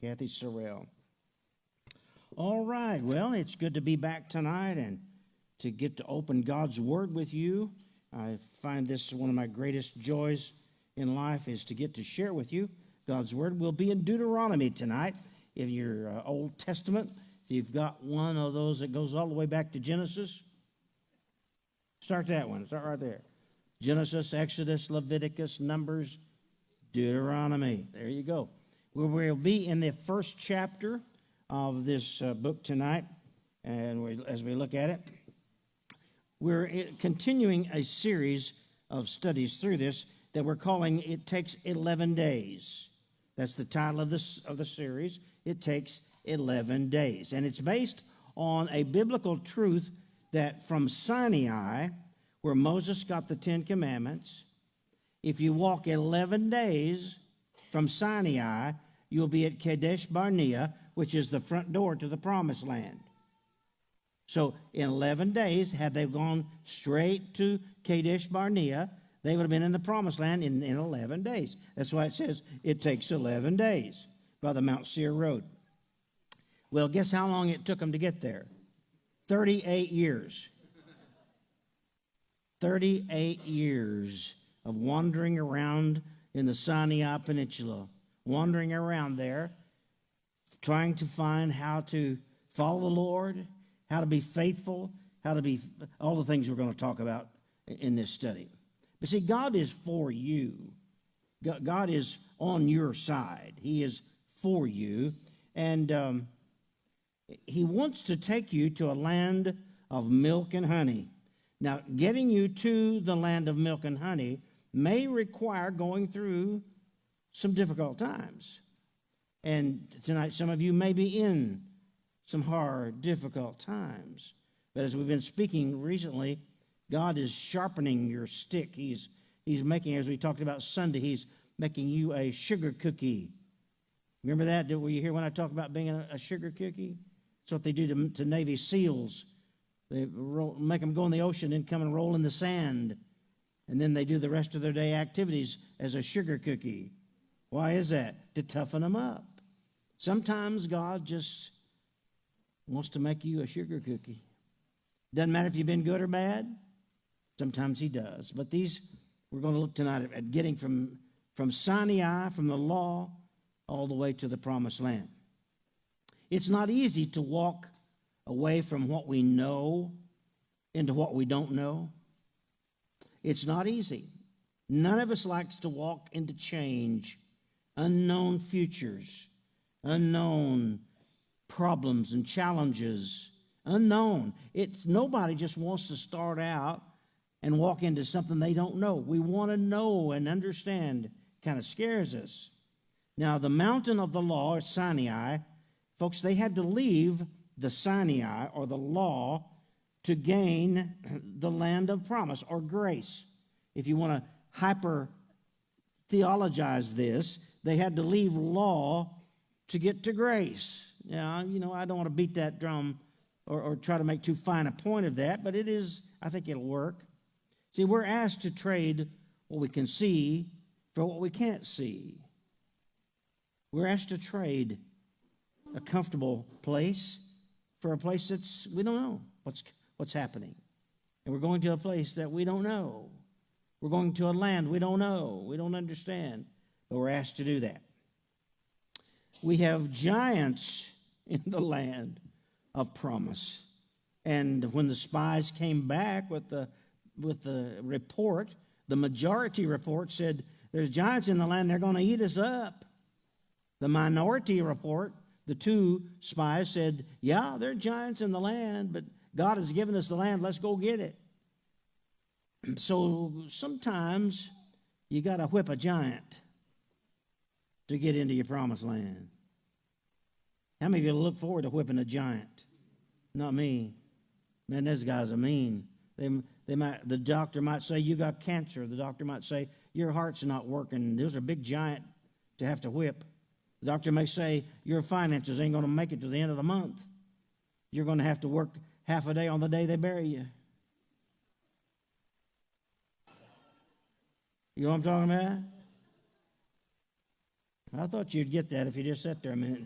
Kathy Sorrell. All right, well, it's good to be back tonight and to get to open God's Word with you. I find this one of my greatest joys in life is to get to share with you God's Word. We'll be in Deuteronomy tonight. If you're Old Testament, if you've got one of those that goes all the way back to Genesis, start that one. Start right there. Genesis, Exodus, Leviticus, Numbers, Deuteronomy. There you go. We'll be in the first chapter of this book tonight, and as we look at it, we're continuing a series of studies through this that we're calling It Takes 11 Days. That's the title of the series. It Takes 11 Days. And it's based on a biblical truth that from Sinai, where Moses got the Ten Commandments, if you walk 11 days from Sinai, you'll be at Kadesh Barnea, which is the front door to the Promised Land. So in 11 days, had they gone straight to Kadesh Barnea, they would have been in the Promised Land in 11 days. That's why it says it takes 11 days by the Mount Seir Road. Well, guess how long it took them to get there? 38 years. 38 years of wandering around in the Sinai Peninsula, wandering around there, trying to find how to follow the Lord, how to be faithful, how to be all the things we're going to talk about in this study. But see, God is for you. God is on your side. He is for you. And He wants to take you to a land of milk and honey. Now, getting you to the land of milk and honey may require going through some difficult times. And tonight, some of you may be in some hard, difficult times. But as we've been speaking recently, God is sharpening your stick. He's making, as we talked about Sunday, He's making you a sugar cookie. Remember that? Were you here when I talked about being a sugar cookie? That's what they do to Navy SEALs. They make them go in the ocean and come and roll in the sand. And then they do the rest of their day activities as a sugar cookie. Why is that? To toughen them up. Sometimes God just wants to make you a sugar cookie. Doesn't matter if you've been good or bad. Sometimes He does. But we're going to look tonight at getting from Sinai, from the law, all the way to the Promised Land. It's not easy to walk away from what we know into what we don't know. It's not easy. None of us likes to walk into change, unknown futures, unknown problems and challenges, unknown. Nobody just wants to start out and walk into something they don't know. We want to know and understand. It kind of scares us. Now, the mountain of the law at Sinai, folks, they had to leave the Sinai or the law to gain the land of promise or grace. If you want to hyper-theologize this, they had to leave law to get to grace. Now, I don't want to beat that drum or try to make too fine a point of that, but I think it'll work. See, we're asked to trade what we can see for what we can't see. We're asked to trade a comfortable place for a place we don't know what's happening. And we're going to a place that we don't know. We're going to a land we don't know, we don't understand, but we're asked to do that. We have giants in the land of promise. And when the spies came back with the report, the majority report said, there's giants in the land, they're going to eat us up. The minority report, the two spies said, yeah, there are giants in the land, but God has given us the land, let's go get it. So sometimes you got to whip a giant to get into your promised land. How many of you look forward to whipping a giant? Not me. Man, those guys are mean. The doctor might say you got cancer. The doctor might say your heart's not working. There's a big giant to have to whip. The doctor may say your finances ain't going to make it to the end of the month. You're going to have to work half a day on the day they bury you. You know what I'm talking about? I thought you'd get that if you just sat there a minute.